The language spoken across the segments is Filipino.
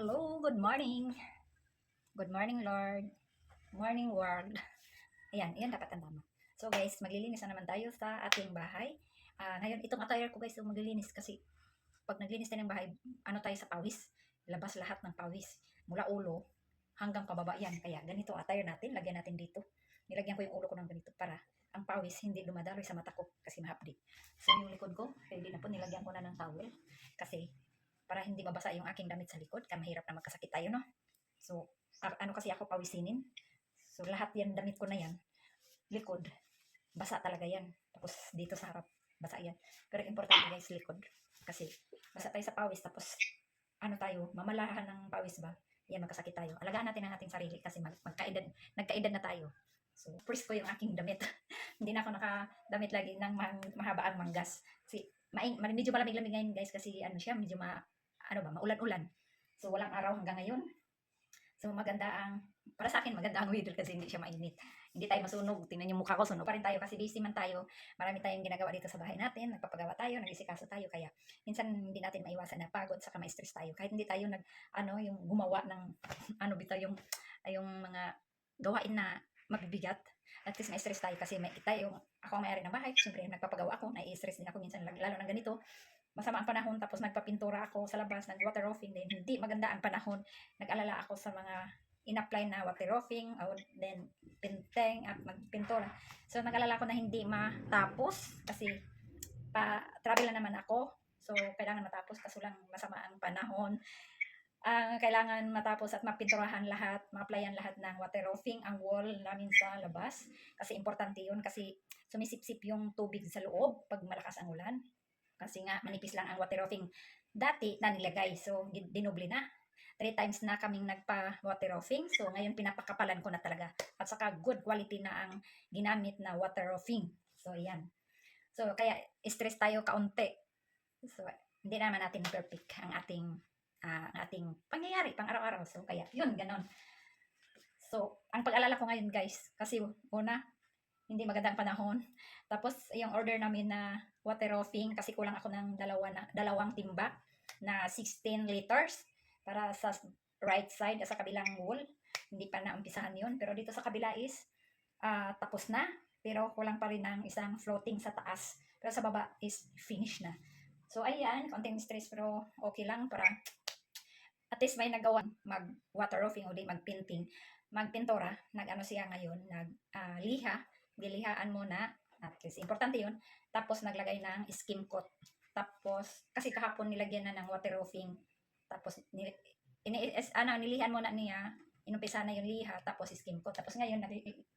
Hello, good morning. Good morning, Lord. Morning, world. Ayan dapat ang tama. So guys, maglilinis na naman tayo sa ating bahay. Ngayon, itong attire ko guys, yung maglilinis kasi pag naglinis tayo ng bahay, ano tayo sa pawis? Labas lahat ng pawis. Mula ulo hanggang pababa yan. Kaya ganito attire natin, lagyan natin dito. Nilagyan ko yung ulo ko ng ganito para ang pawis hindi dumadaloy sa mata ko kasi mahapdi. So yung likod ko, ready na po, nilagyan ko na ng towel kasi para hindi mabasa yung aking damit sa likod, kaya mahirap na magkasakit tayo, no? So, ano kasi ako pawisinin. So, lahat yan, damit ko na yan, likod, basa talaga yan. Tapos, dito sa harap, basa yan. Pero importante guys, likod. Kasi, basa tayo sa pawis, tapos, ano tayo, mamalahan ng pawis ba? Yan, magkasakit tayo. Alagaan natin ang ating sarili kasi nagkaedad na tayo. So, first ko yung aking damit. Hindi na ako nakadamit lagi ng mahaba ang manggas. Kasi, medyo malamig-lamig ngayon guys kasi ano siya, medyo maulan-ulan. So, walang araw hanggang ngayon. So, para sa akin, maganda ang weather kasi hindi siya mainit. Hindi tayo masunog. Tingnan yung mukha ko, sunog pa rin tayo kasi busy man tayo. Marami tayong ginagawa dito sa bahay natin. Nagpapagawa tayo, nag-isikaso tayo. Kaya, minsan hindi natin maiwasan na pagod, saka ma-stress tayo. Kahit hindi tayo yung gumawa ng, yung mga gawain na mabibigat. At least ma-stress tayo kasi ako ang may-ari ng bahay. Siyempre, nagpapagawa ako, na-stress din ako minsan, lalo ng ganito. Masama ang panahon, tapos nagpapintura ako sa labas, nag-waterproofing din. Hindi maganda ang panahon. Nag-alala ako sa mga in-apply na waterproofing, then pinteng at magpintura. So nag-alala ako na hindi matapos kasi travel na naman ako. So kailangan matapos kaso lang masama ang panahon. Kailangan matapos at mapinturahan lahat, ma-applyan lahat ng waterproofing ang wall namin sa labas. Kasi importante yun kasi sumisipsip yung tubig sa loob pag malakas ang ulan. Kasi nga, manipis lang ang waterproofing dati na nilagay. So, dinoble na. 3 times na kaming nagpa-waterproofing. So, ngayon pinapakapalan ko na talaga. At saka good quality na ang ginamit na waterproofing. So, yan. So, kaya stress tayo kaunti. So, hindi naman natin perfect ang ating pangyayari pang araw-araw. So, kaya yun, ganon. So, ang pag-alala ko ngayon guys, kasi una, hindi magandang panahon. Tapos, yung order namin na waterproofing, kasi kulang ako ng dalawang timba na 16 liters para sa right side, sa kabilang wall. Hindi pa naumpisahan yun. Pero dito sa kabila is, tapos na. Pero kulang pa rin ng isang floating sa taas. Pero sa baba is finish na. So, ayan, konting stress pero okay lang para at least may nagawa mag-waterproofing o di mag-painting. Magpintura, nag-ano siya ngayon, liha, dilihaan muna, at least importante yun. Tapos naglagay ng skim coat. Tapos, kasi kahapon nilagyan na ng waterproofing. Tapos, nilihan muna niya, inumpisa na yung liha, tapos skim coat. Tapos ngayon,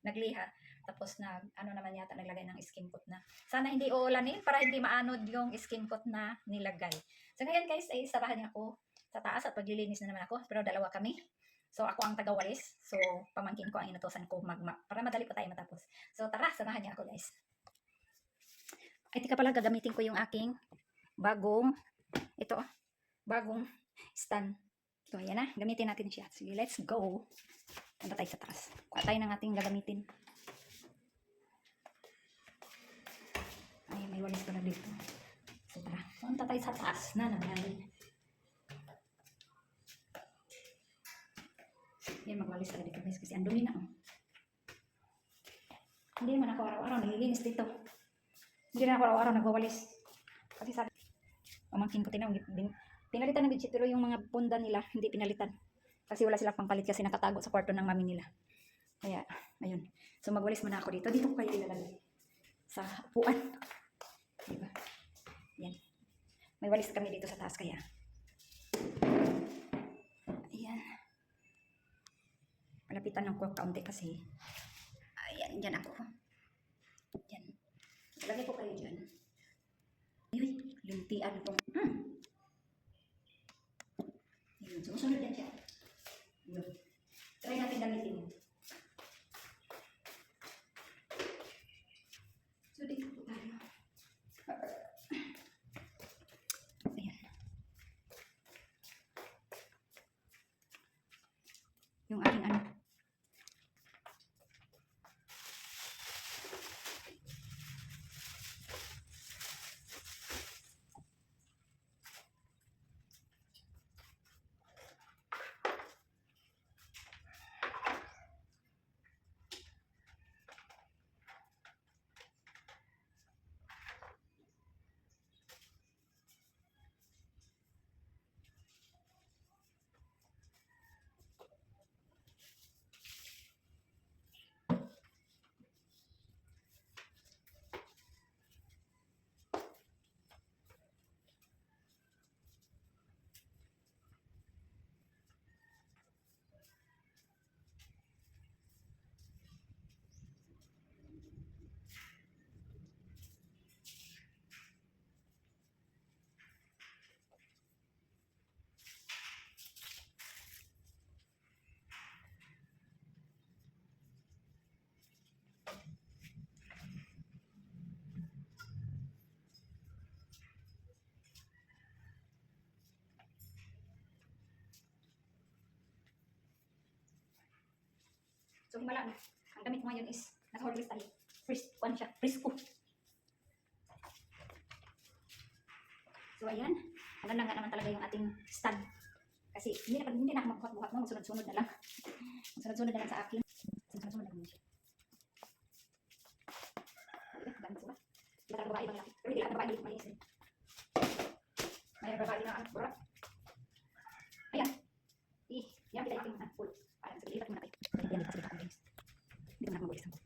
nagliha, tapos naman yata naglagay ng skim coat na. Sana hindi uulanin para hindi maanod yung skim coat na nilagay. So ngayon guys, ay sarahan niya ako sa taas at paglilinis na naman ako. Pero dalawa kami. So, ako ang tagawalis. So, pamangkin ko ang inutosan ko para madali pa tayo matapos. So, tara, samahan niyo ako guys. Ay, tika pala, gagamitin ko yung aking bagong stand. So, ayan na, gamitin natin siya. Sige, let's go. Punta tayo sa taas. Kuha tayo ng ating gagamitin. Ay, may walis pa na dito. So, tara, punta tayo sa taas na naman. Yan, magwalis talaga dito guys kasi ang dumi na Hindi naman ako araw-araw nililinis dito. Hindi na ako araw-araw nagwawalis. Kasi sabi, pamangkin ko pinalitan ng bedsheet pero yung mga punda nila hindi pinalitan. Kasi wala sila pampalit kasi nakatago sa kwarto ng mami nila. Kaya, ayun. So magwalis muna ako dito. Dito ko kayo ilalagay. Sa upuan. Diba? Yan. May walis kami dito sa taas kaya. Malapitan ng ko kaunti kasi ayan, dyan ako. Dyan. Lagay ko kayo dyan. Uy, lintian ko. Yun, sumusunod yan siya. Yun. Try natin gamitin yun. So, dito po tayo. Ayan. Yung aking So himala na. Ang damit ko ngayon is nasa Horlicks tayo. Kwan siya, Frisco. So ayan, maganda nga naman talaga yung ating stand. Kasi hindi na ako magbuhat-buhat mo, sunod-sunod na lang. Sunod-sunod na lang sa akin. Sunod-sunod na lang siya. Ganun sila. Hindi talaga babae bang laki. Pero hindi lang babae dito malinis rin. May babae na bura. Ayan. Yan kita yung aking full. Parang sige, lipat muna kayo. Yan, lipat sa guys. Hindi ko na mabulis ako.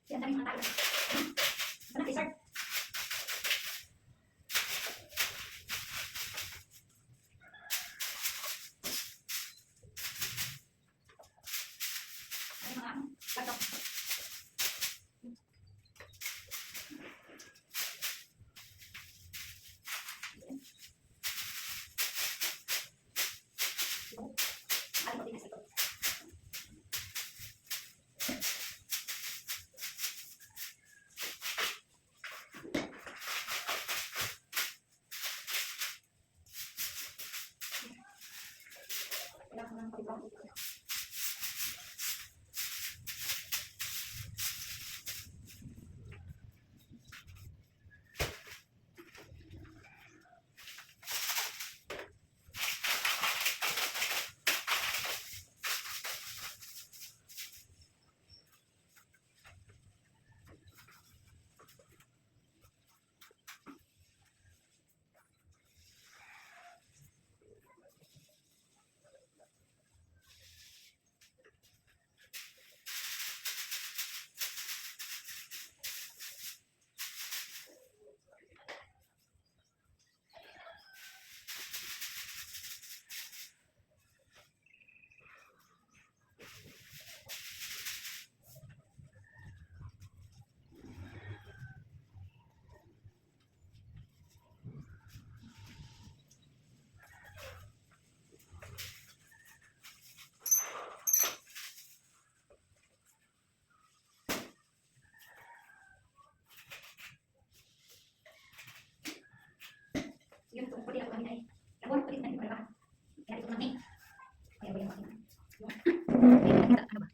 Yan, dami mga tayo. Sana kay sir. Ay, mga laptop. Ay, hindi na sa ito. Kailangan ko ng pag-ibang ito. Yun, kung pwede ako kanina eh. Labon, pwede na yung pala. Kaya ito namin. Kaya ba yung makina? Ano ba?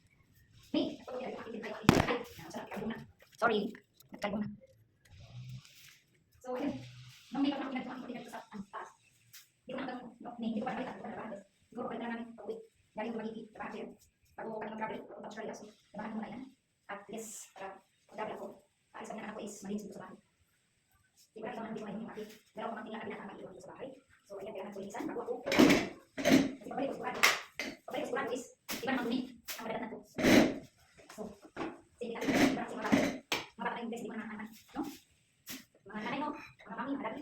May, ito yung makikita tayo. Ay, sarap, kalbo na. Sorry, nagkalbo na. So, yun. Nung may pagkakinan ko, makikita dito sa taas. Hindi ko na hindi ko pa nakita. Hindi ko pa nakita. Siguro pwede na namin pag-uwi. Galing magigit, trabaho yun. Bago kami mag-travel, punta Australia. So, nabahan muna yan. At yes, para mag-travel ako. Aalisan na anak ko is malinis dito sa bahay. Di ba ito naman hindi ko yung mati. Dalawa ko mang tinala pinaka mati dito sa bahay. So, ayan, kailangan ko linisan bago ako. Kasi pabalik ko sigurado. Pabalik ko sigurado is, iba naman dumi ang madadat na po. So, sige natin, iba kasi mga bata yung best, di mo naman anak, no? Mga nanay mo, mga mami, mga dati.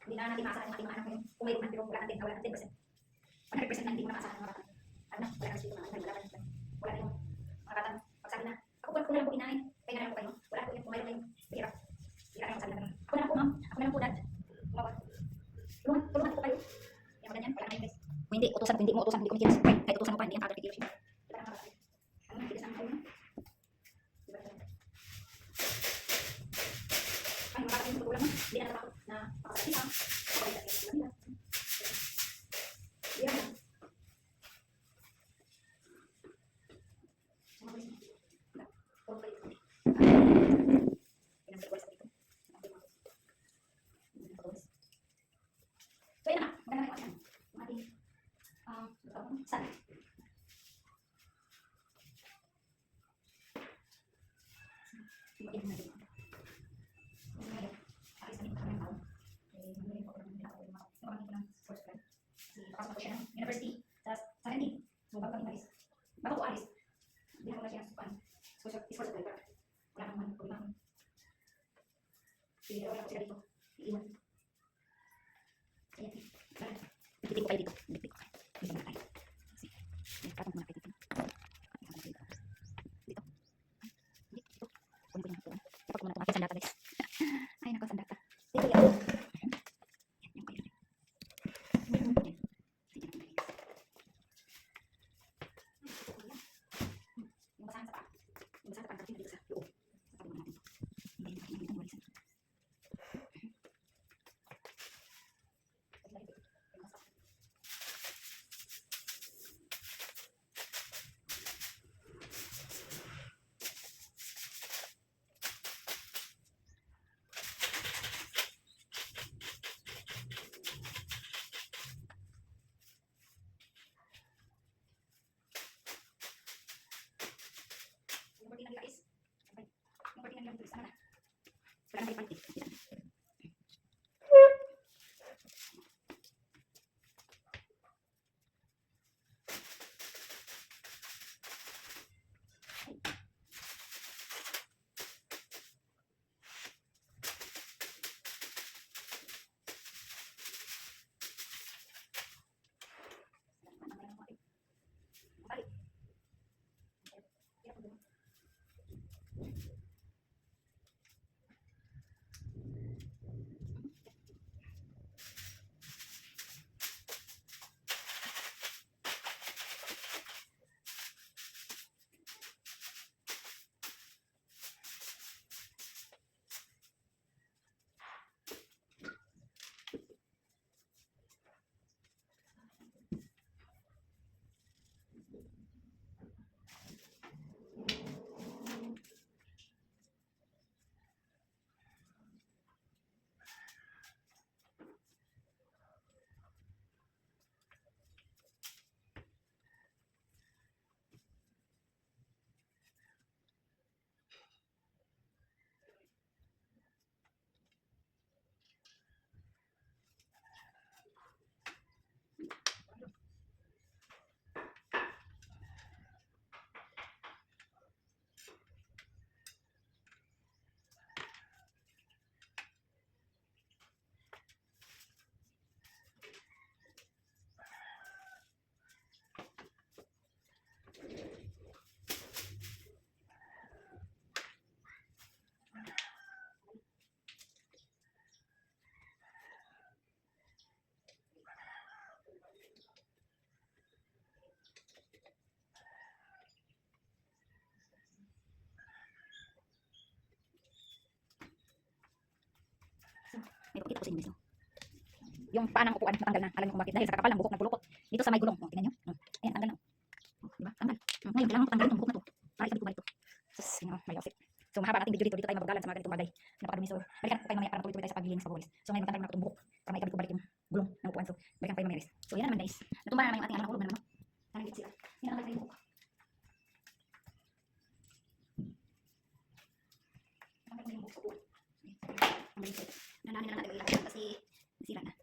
Hindi na natin maasahan yung ating mga anak ngayon. Kung mayroon man, pero wala natin, wala natin 10%. 100% na hindi mo na maasahan ng mga bata. Ano, wala kasi yung mga anak, wala na yung mga bata. Pagsabi na, ako po na lang po inahin, kaya na lang po kayo. Wala po yung kung mayroon kayong hirap. Hirap kayong sabi na ako na lang po ma'am, ako na lang po dad. Tulungan po kayo. Yan mo ganyan, wala na yung best. Kung hindi, utusan, hindi mo utusan, hindi ko mikilos. Kahit utusan mo pa, hindi ang kagad kilos yun. Diba na mga bata? Ano na, kilos na ang kayo, no? Diba na? Ay, mga bata yung tutulang mo, hindi na natakot na makasakit lang. Ako yung sakit lang nila. Yan lang. So, yun na. Maganda na yung ating sal. Iba-ibig na din. Ngayon, alis na dito kami ng tao. Magaling po ako ng pinaka-uwi mga nakamit ko ng sports club. Kasi papasok ko siya ng university sa Sandy. So, bago kami alis. Bago ko alis, hindi na ko na siya sports club. Wala kang man, problema. Sige, wala ko sila dito. Iiwan. Ayan. Dito ko kayo dito. Dito ko kayo. Dito na tayo. Sige. Katong muna kayo dito. Dito. Dito. Kunin ko yung ito. Kapag ko muna ito. Sandata guys. Ay, nako, sandata. Dito yan. May pakita ko sa inyo guys. Yung paa ng upuan, natanggal na. Alam niyo kung bakit? Dahil sa kakapal ng buhok nagpulupot. Dito sa may gulong. Oh, tingnan niyo. Ayan, tanggal na. Oh, diba? Tanggal. Ngayon, kailangan ko tanggalin itong buhok na to. Para ikabit ko ba ito? Sus, may outfit. So, mahaba natin video dito. Dito tayo mabagalan sa mga ganitong bagay. Napakadumi. So, balikan ko kayo mamaya para tuloy-tuloy tayo sa paglilinis sa guys. So, ngayon, matanggal na ko itong buhok. Para maikabit ko balik yung gulong ng upuan. So, balikan ko kayo mamaya guys. So, yan naman guys. Natumba na naman yung ating alam ng ulo na naman. Parang dito sila. Yan ang yung buhok. Tanggal na yung buhok sa upuan. Ang balik ito. Nananin na natin yung ilaw kasi sila na.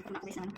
Ito na guys, ano.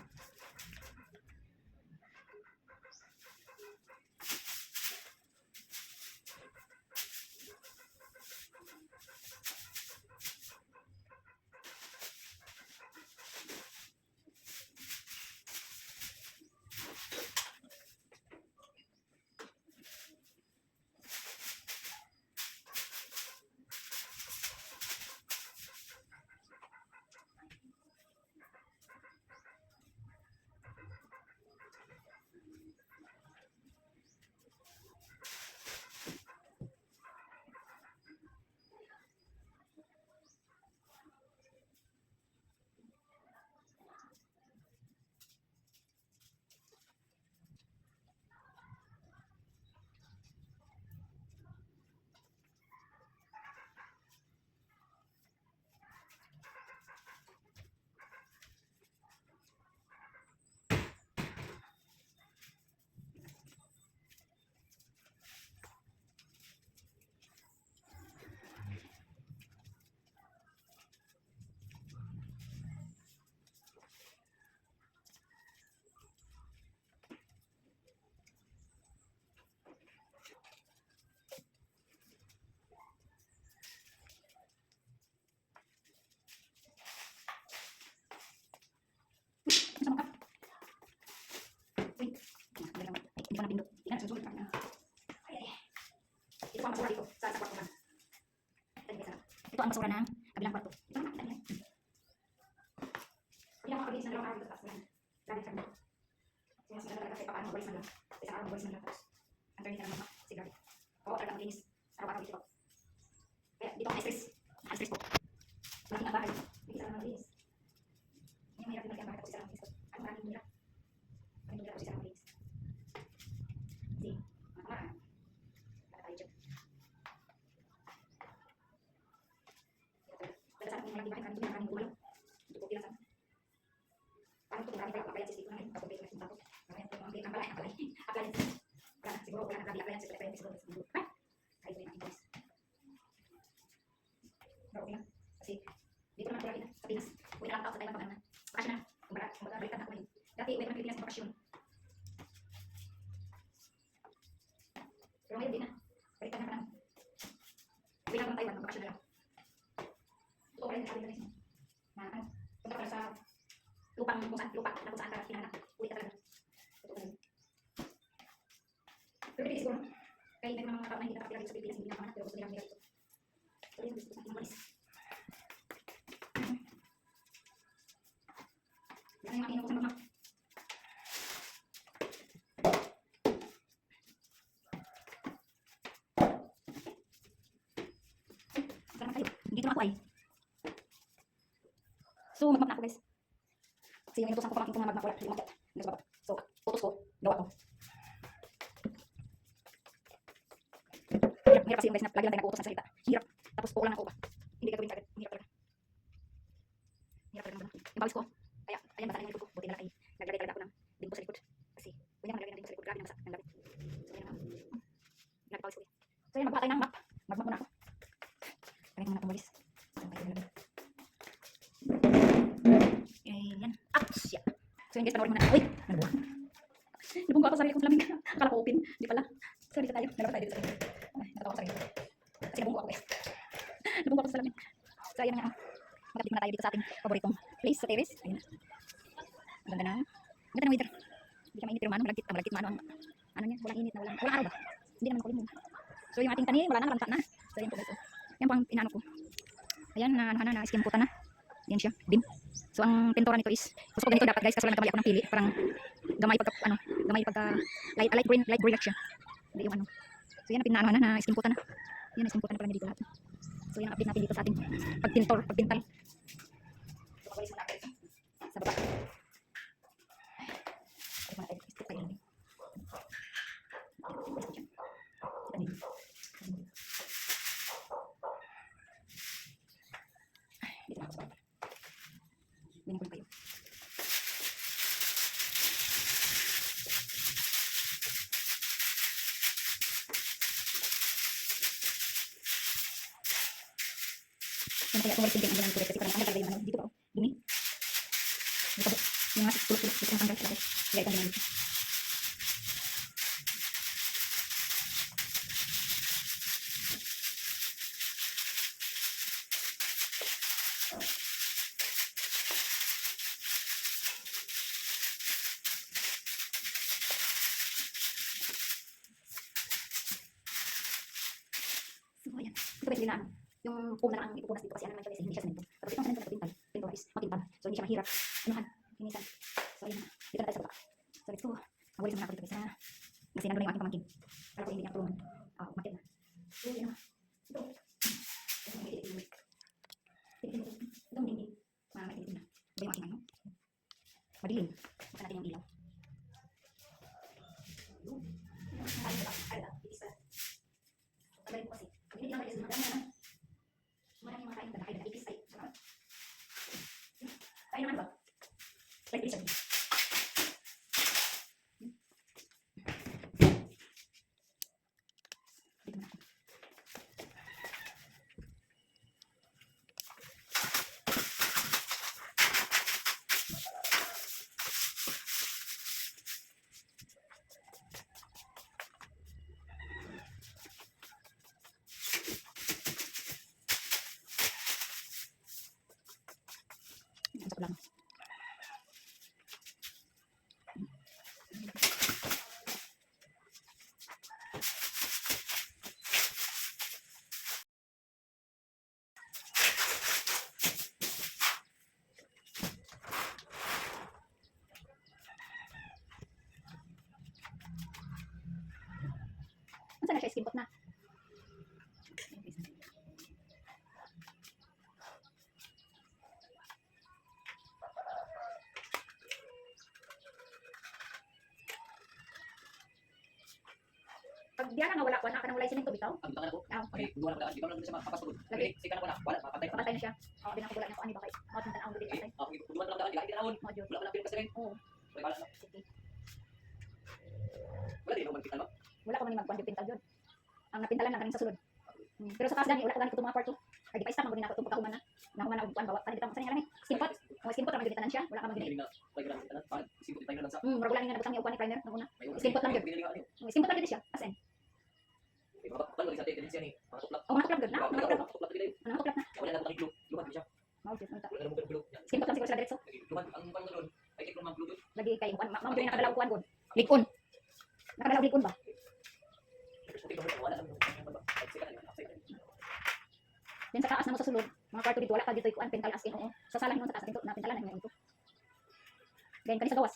Sama ka. Wait. Hindi ko napindot. Hindi na, susunod ka na. Ay. Ito ang basura dito, sa kwarto man. Ito ang basura ng kabilang kwarto. Ito ang nakita niya. Hindi ako makabilis ng dalawang araw dito sa taas. Galing sa dito. Sinas talaga kasi paano mabalis na lang. Isang araw mabalis na lang. Tapos, ang turning ka naman si Gabi. Oo, talaga maglinis. Araw-araw dito. Kaya dito ang stress. Ang stress po. Malaki ang bahay. Hindi ka lang maglinis. Hindi mahirap din ang bahay. Tapos isa lang maglinis. Ang maraming hirap. Maraming hirap. Tapos isa lang maglinis. Kasi, mga kamarang. Para tayo dyan. Dala sana kung malaki bahay. Kami maraming gumalaw. Ito po pila sana. Parang ito marami pala. Appliances dito na. Tapos dito na yung tapos. Ang balay. Appliances. Wala na. Siguro wala na grabe appliances. Siguro. Ha? Kahit ito yung aking boys. Pero okay lang. Kasi dito naman grabe na. Sa Pinas. Uwi na lang tao sa Thailand pag ano na. Bakasyon na. Kumbaga balikan na ako ngayon. Dati uwi naman Pilipinas sa bakasyon. Pero ngayon din na. Balikan na pa lang. Uwi na ako ng Taiwan. Magbakasyon na lang. Totoo pa rin sabi na rin. Na ano. Punta ka lang sa lupang kung saan. Lupa na kung saan ka hinahanap. Uwi ka talaga. Totoo pa rin. Pero pwede siguro. Kaya may mga tao na hindi nakapila dito sa Pilipinas. Hindi nakamanap. Pero gusto nilang dito. So yun. Gusto natin umalis. Yan yung aking inukusan mga. Saan kayo? Dito na ako ay. So magmap na ako guys. Kasi yung inutusan ko pamangkin ko na magmap wala. Lumakit. So utos ko. Gawa ko. Hirap kasi yung guys na lagi lang tayo nag-uutos ng salita. Hirap. Tapos po lang ako ba. Hindi gagawin agad. Hirap talaga. Hirap talaga naman. Yung bawis ko. Kaya, ayan basa na yung likod ko. Buti na lang ay naglagay talaga ako ng dimpo sa likod. Kasi, huwag niya naglagay ng dimpo sa likod. Grabe na basa. Ang dami. So, ayan na. Nagbawis ko. So, ayan, magbuka tayo ng map. Magmap muna ako. Kaya muna akong walis. Ayan. Aksya. So, yun guys, panoorin muna. Uy! Nabuha. Nabunggo ako sa sarili kong lamig. Akala ko open. Hindi pala. So, dito tayo. Nalabas tayo dito sa sarili. Ay, natawa ko sa sarili. Kasi nabunggo ako guys. Nabunggo ako sa lamig. So, ayan na nga. Magkabit muna tayo dito sa ating paboritong place sa terrace. Ayun na. Ganda na. Ganda ng weather. Hindi ka mainit pero malagkit maano ang ano niya, walang init na walang araw ba? Hindi naman kulimlim. So yung ating tanim, wala na, ranta na. So yan po guys. Yan po ang inano ko. Ayan, na skim puta na. Yan siya, dim. So ang pintura nito is, gusto ko ganito dapat guys, kasi wala nagkamali ako ng pili. Parang gamay pagka light green siya. Hindi yung ano. So yan, na skim puta na. Yan, skim puta na pala dito lahat. So yan ang update natin dito sa ating pagpintal. So pag-walis muna ako sa baba. Kaya tumalis din ang ganang kulay kasi parang ano talaga yung ano dito pa oh. Dumi. Yung mga pulok-pulok gusto kong tanggal talaga. Kaya ito ginamit ko. So, ayan. Ito guys, hindi na ano. Yung foam na lang ang ipupunas dito kasi ano naman siya guys, hindi siya semento. Tapos itong semento na pintal. Pintal is makintal. So, hindi siya mahirap. Anuhan. Hinisan. So, ayan na. Dito na tayo sa baba. So, let's go. Mawalis muna ako dito guys ha. Kasi nandun na yung aking pamangkin. Kala ko hindi niya tulungan. Umakit na. So, ayan na. Ito. Ito ang hindi. Ito ang hindi. Maitim na. Ito yung aking ano. Madilim. Buksan natin yung ilaw. Ay, ito. Ay, ito. Itis pa. Tagalin ko kasi. Hindi lang kasi madami na. Marami mga kain na kain na ipis ay. Kain naman ba? Like this. Dito na ako. Masuk lang. Masa na siya skin pot na? Pag diyan na wala ko na kanang wala simento bitaw. Ang tangan ako. Okay. Ay, duwa na wala. Di ba lang sa mga kapaskulod. Lagi. Sige ka na wala. Wala mapatay. Papatay na siya. Din ako wala niya ko ani ba kay. Mao tin tan-aw dito patay. Ako duwa na lang daan, di raon. Mao jud. Wala man pino kasi rin. Oo. Wala bala na. Sige. Wala di naman kita no. Wala ko man ni magkuan pintal jud. Ang napintalan lang kaning sa sulod. Pero sa taas gani wala ko gani ko mga part 2. Ay di pa stop mo nako tumpa human na. Nahuman na og kuan bawa. Tani kita mo sa niya lang eh. Skin pot. O skin pot ra man tanan siya. Wala ka man gani. Hindi na pag lang kita na. Para sipot tayo lang sa. Mura wala nga nabutang niya upan ni primer nang una. Skin pot lang yun. jud. Skin pot lang jud siya. As in. Bakal sa tendency ni. Mga tuklap. O mga tuklap jud na. Mga tuklap. Tuklap dili. Ano tuklap na. Wala na butang glue. Lumat siya. Mao jud unta. Wala na mo glue. Skin pot lang siguro sila diretso. Lumat ang pang doon. Ay kay mga glue. Lagi kay kuan. Mao jud nakadalaw kuan gud. Likon. Nakadalaw likon ba? Wala na. Then sa taas na mo sa sulod, mga kwarto dito wala ka dito ikuan pintal as in oo. Sa sala mo sa taas dito na pintalan na ito. Then kani sa gawas.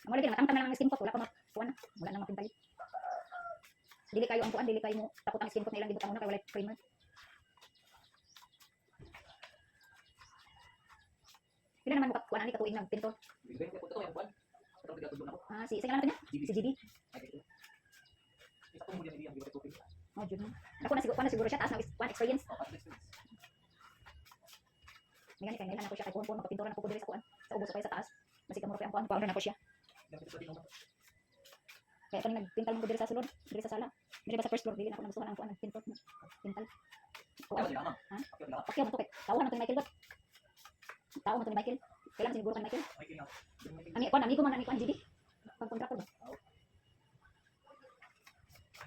Ang wala din matangtang na lang ng skin pot, wala pa kuan. Wala na mapintali. Dili kayo ang kuan, dili kayo mo takot ang skin pot na ilang dito ta muna kay wala primer. Pila naman mo kuan ani katuig nang pinto. Si isa lang niya. Si GB. Oh, jud na. Ako na siguro siya taas na one experience. Ngayon kay nila na ko siya kay kuan makapintura na ko diri sa kuan. Sa ubos kay sa taas. Masig ka mo ang kuan na ko siya. Kaya kanina nagpintal mo diri sa sulod, diri sa sala. Diri ba sa first floor dili na ako nagustuhan ang kuan pintor mo. Pintal. Kuan. Ha? Pakyo mo to kay. Tawo na to ni Michael bot. Tawo mo to ni Michael. Kailan siguro kan Michael? Ani kuan amigo man ani kuan GB. Pag contractor ba?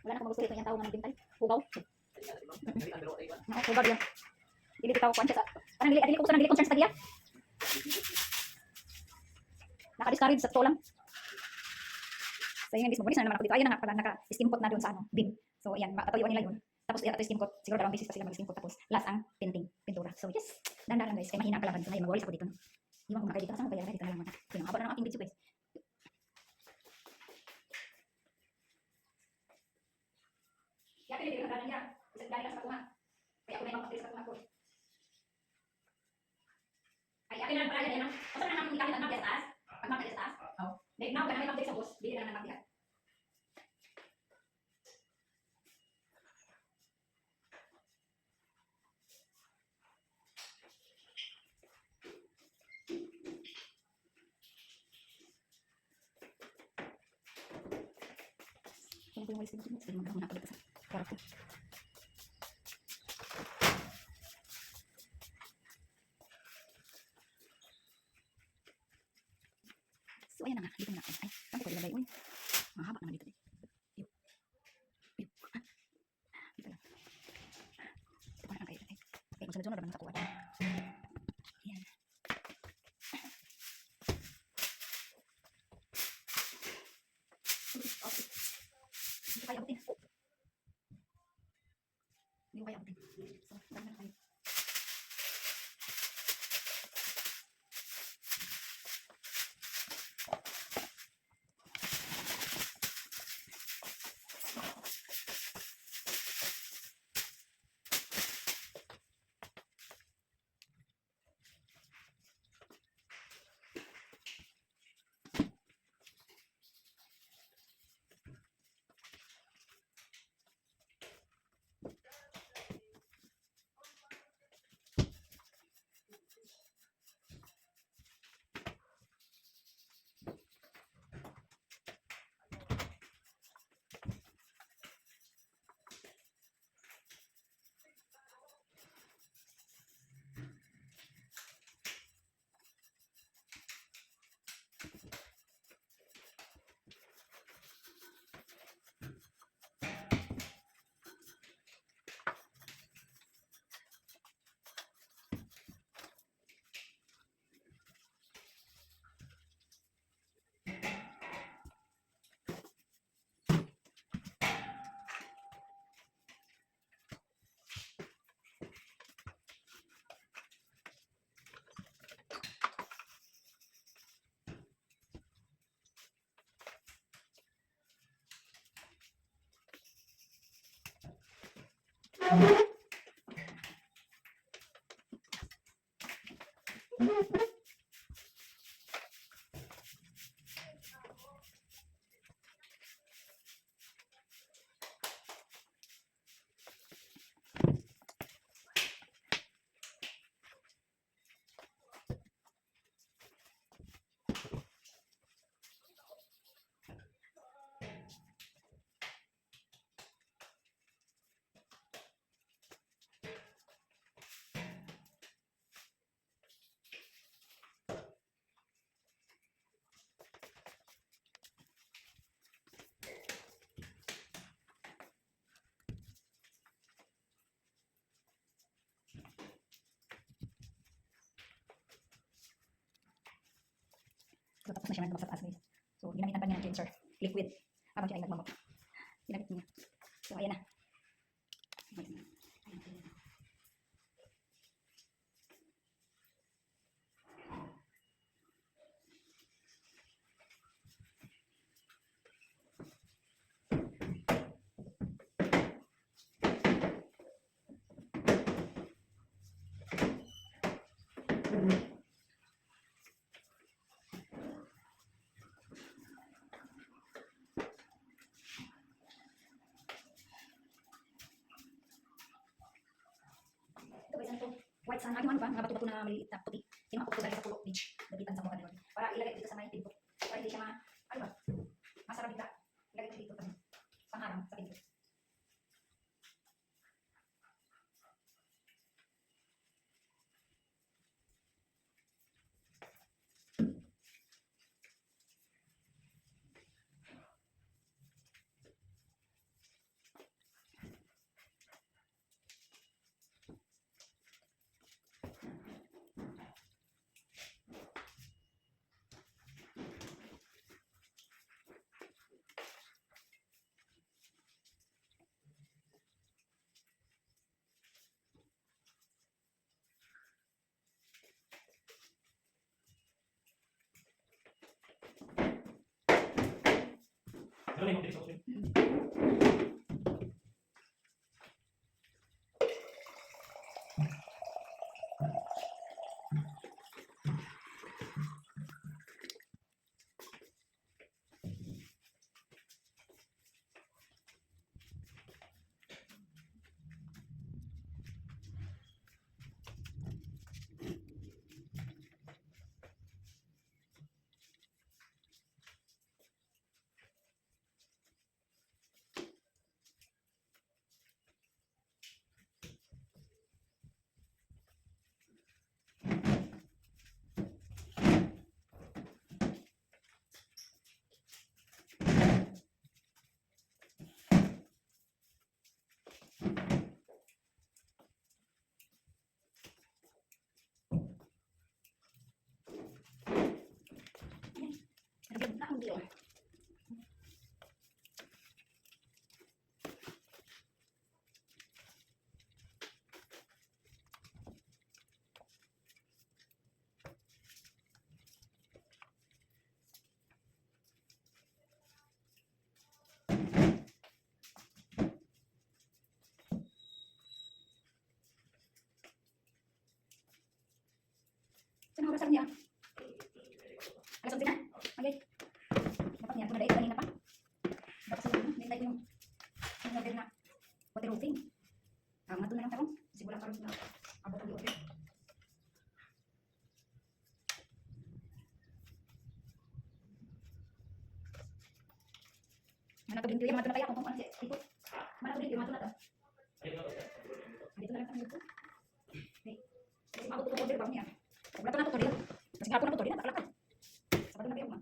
Wala na ko magusto ito yung tao na nagpintal. Hugaw. Hugaw yun. Dili bitaw kuan siya sa. Anang dili ko sa dili concern sa diya. Naka-discourage sa to lang. So yun guys, mabulis na naman ako dito. Ayun na nga pala naka-steam pot na doon sa ano, bin. So ayan, makatuyuan nila yun. Tapos ito steam pot, siguro 2 beses pa sila mag-steam pot tapos last ang painting, pintura. So yes, dandan lang guys, kaya mahina ang kalaban. So ngayon mabulis ako dito. Iwan ko na kayo dito, kasama ko dito na lang muna. Yun, abot na ng aking video guys. Kaya pinili ko na niya. Isang galing lang sa kuha. Kaya ako na yung magpapatilis sa kuha ko. Ay, akin na lang pala yan. Basta na namin ikalit ang mapya sa taas. Pag mapya sa taas. Oo. Dahil na, namin mapya sa bus. Bili na ng mapya. Kaya ko yung walis dito. Sige, magkakaroon ako dito sa kwarto. sunod-sunod naman sa kuha. Yan. Hindi ko kaya abutin. Hindi ko kaya abutin. So, dami na tayo. So, tapos na siya nagbabasa taas guys. So, ginamitan pa niya ng cleanser, liquid, habang siya ay nagmamot. Ginamit niya. So, ayan na. Ito guys, ano to? White sand. Ano ba? Mga bato-bato na maliliit na puti. Kinuha ko galing sa Pulo Beach. Dagitan sa mga ganun. Para ilagay dito sa may pinto. Para hindi siya ano ba? Masarap dito. Ilagay ko dito kasi. Pangharang sa pinto. Ano yung mga sauce? Anong oras niya? Alas 11 na? Okay. Dapat niya, kung na kanina pa. Dapat sila, nintay ko yung order na waterproofing. Nga doon na lang tarong. Siguro lang tarong na abot ang order. Mana to din yung mga kaya kung ano siya. Ito. Mana to din yung mga to. Dito na lang tayo dito. Okay. Kasi mabot ko order ba niya. Wala to na to order. Kasi hapon na to order na takalakad. Sabado na kayo man.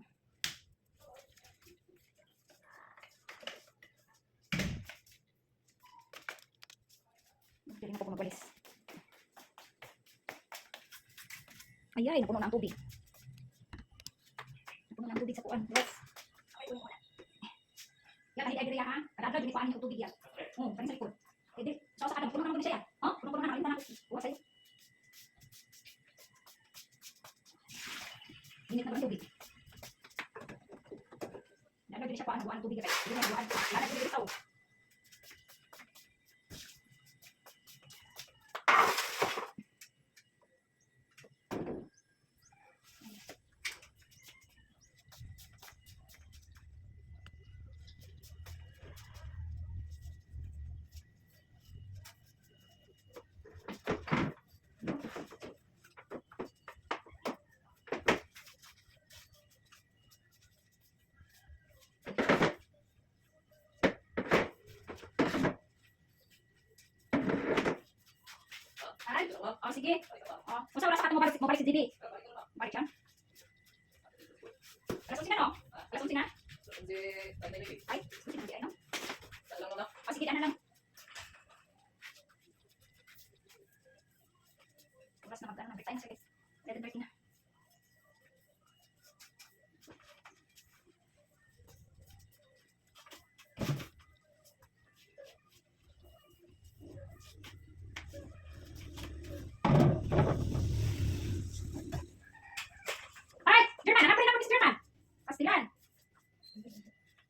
Hindi na ako magwalis. Ayay, napuno na ang tubig. Napuno na ang tubig sa kuwan. Yes. Ya, kahit ay diri ha. Kada diri paani ko tubig yan. Kani sa likod. Pwede. So sa kadang puno na mo siya. Puno na rin na. Wa say. Init na ba tubig? Nalo diri siya paano buwan tubig kay. Dili na buwan. Lala diri sa. Oh, sige. Oh, unsa oras ato mo balik si Didi? Balik siya. Alas 11 na no? Alas 11 na? Ay, sige na no? Oh, sige na lang. Oras na magkano na break time na guys. 7:30 na.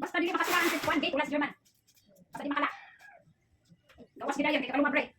Basta dili makasira ang one day ulas German. Basta di makala. Gawas gid ayon kay kaluma break.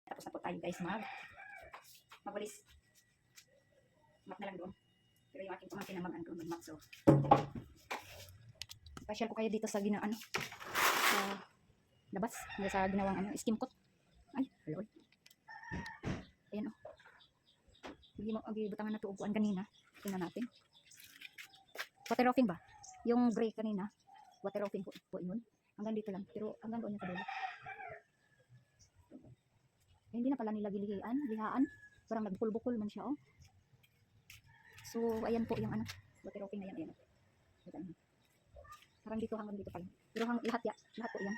Tapos na po tayo guys magwalis. Mat na lang doon. Pero yung aking pamangkin na mag-ano mag-mat. So, pasyal ko kayo dito sa sa labas. Sa ginawang steam coat. Ay, hello. Ayan o. Butangan na ito upuan kanina. Tingnan natin. Waterproofing ba? Yung gray kanina. Waterproofing po yun. Hanggang dito lang. Pero hanggang doon yung kadulo. Hindi na pala nila lihaan. Parang nagbukol-bukol man siya, oh. So, ayan po yung waterproofing na yan, ayan. Parang dito, hanggang dito pala. Pero lahat po yan.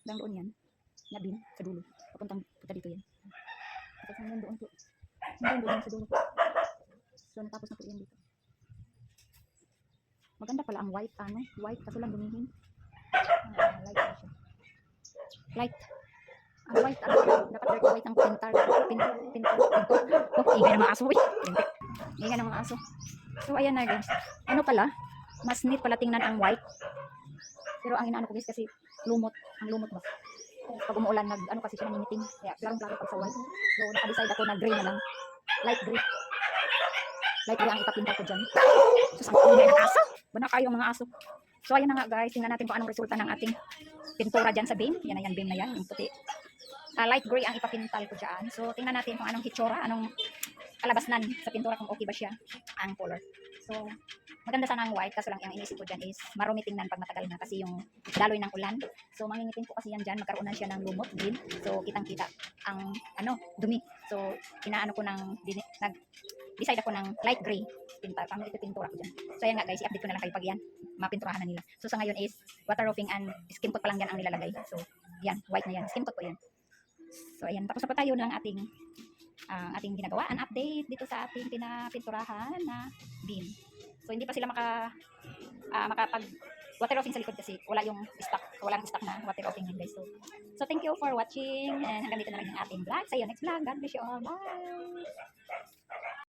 Hanggang doon yan. Nabin, sa dulo. Punta dito yan. Tapos hanggang doon po. Hanggang doon sa dulo. So, natapos na po yan dito. Maganda pala ang white, white, kaso lang dumihin. Light na siya. Light. Ang white, dapat dark white ang pintar. Oh, ingay ng mga aso. Ingay ng mga aso. So, ayan na guys. Ano pala? Mas neat pala tingnan ang white. Pero ang inaano ko guys kasi lumot. Ang lumot ba? Pag umuulan, kasi siya nangingiting. Kaya, klarong-klaro pag sa white. So, naka-decide ako na gray na lang. Light gray. Light gray ang ipapinta ko dyan. So, ang ingay ng aso. Bana kayo mga aso. So, ayan na nga guys. Tingnan natin kung anong resulta ng ating pintura dyan sa beam. Yan na yan, beam na yan. Yung puti. Light gray ang ipapintal ko dyan. So, tingnan natin kung anong hitsura, anong kalabasnan sa pintura, kung okay ba siya ang color. So, maganda sana ang white, kaso lang yung inisip ko dyan is marumi tingnan pag matagal na kasi yung daloy ng ulan. So, mangingitin po kasi yan dyan, magkaroon siya ng lumot din. So, kitang-kita ang dumi. So, inaano ko nag-decide ako ng light gray pintura ko dyan. So, ayan nga guys, i-update ko na lang kayo pag yan, mapinturahan na nila. So, sa ngayon is waterproofing and skin coat pa lang yan ang nilalagay. So, Yan, white na yan. Skim coat po yan. So, ayan. Tapos na po tayo ng ating ginagawa. An update dito sa ating pinapinturahan na beam. So, hindi pa sila makapag waterproofing sa likod kasi walang stock na waterproofing yan guys. So thank you for watching and hanggang dito na lang yung ating vlog. Sa iyo, next vlog. God bless you all. Bye!